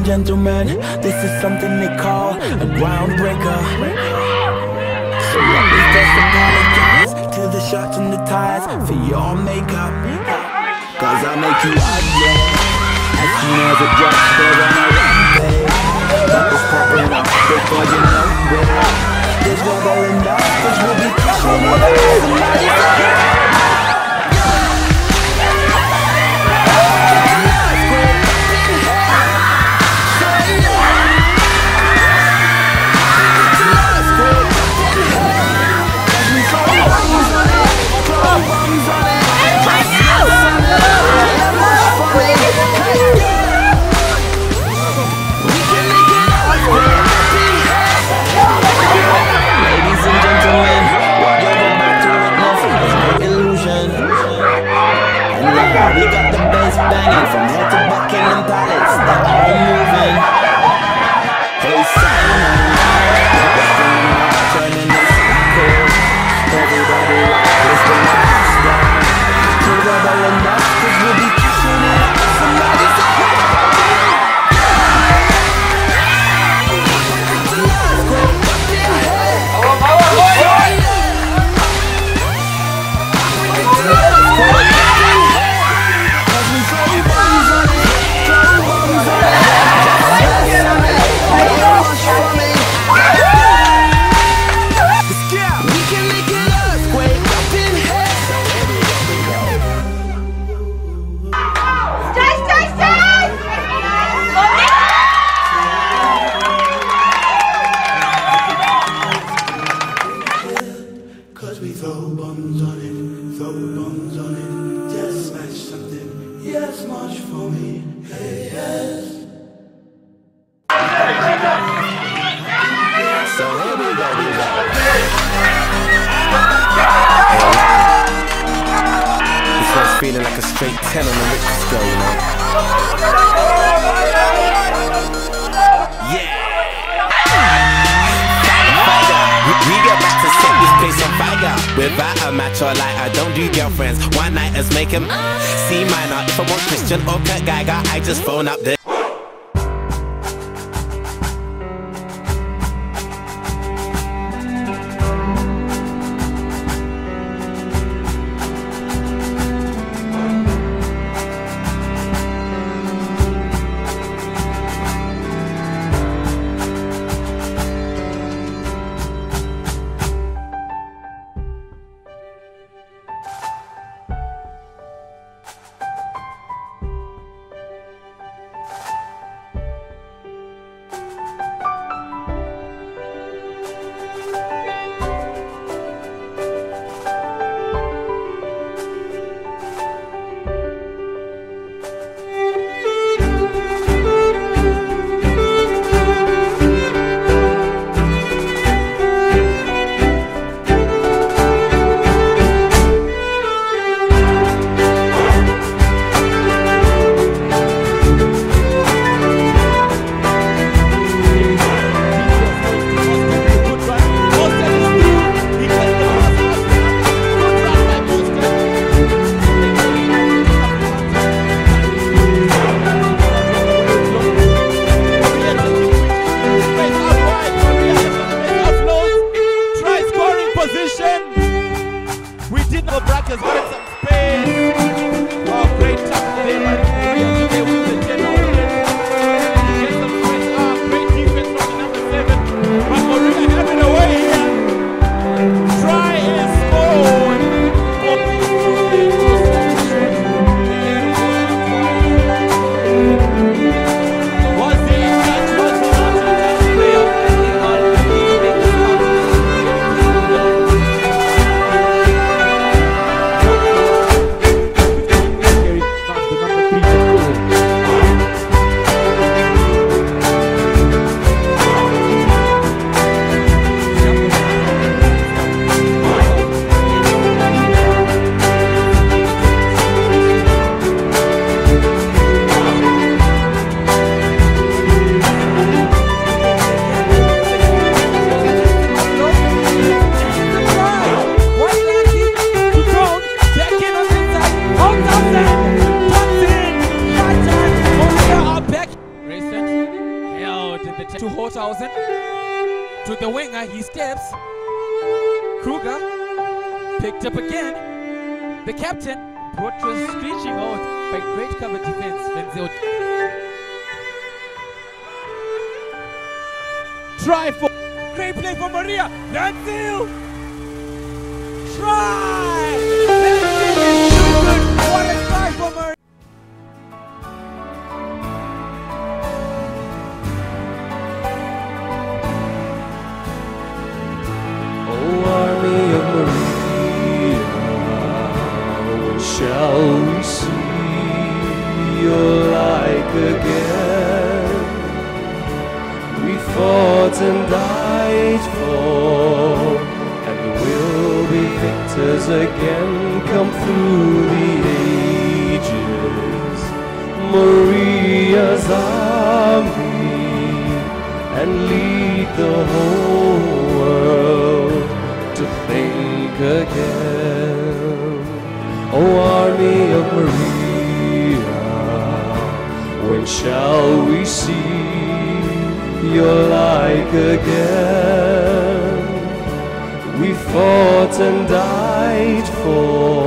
Gentlemen, this is something they call a groundbreaker. So let me first apologize to the shirts and the ties for your makeup, cause I make you ugly as soon as it drops. They're on a rampage, bubbles popping up before you know it. There's rubber enough, cause we'll be crushing it up. Somebody say we got the bass banging from head to Buckingham Palace. They're all moving. Hey, Simon, turning the circle. Everybody is going to stop. Till we're well enough, cause we'll be kissing it up. Somebody say feeling like a straight 10 on the Richter scale, you know? Yeah! We get back to set this place on fire. Without a match or lighter, don't do girlfriends. One nighters make him C minor. If I want Christian or Kurt Geiger, I just phone up the to Holthausen. To the winger, he steps. Kruger picked up again. The captain brought to a screeching out by great cover defense. Wenzel. Try for great play for Maria. Wenzel. Try. Wenzel is too good. What a try for Maria. Shall we see your like again? We fought and died for, and will be victors again. Come through the ages, Maria's army, and lead the whole world to think again. Oh, army of Maria, when shall we see your like again? We fought and died for,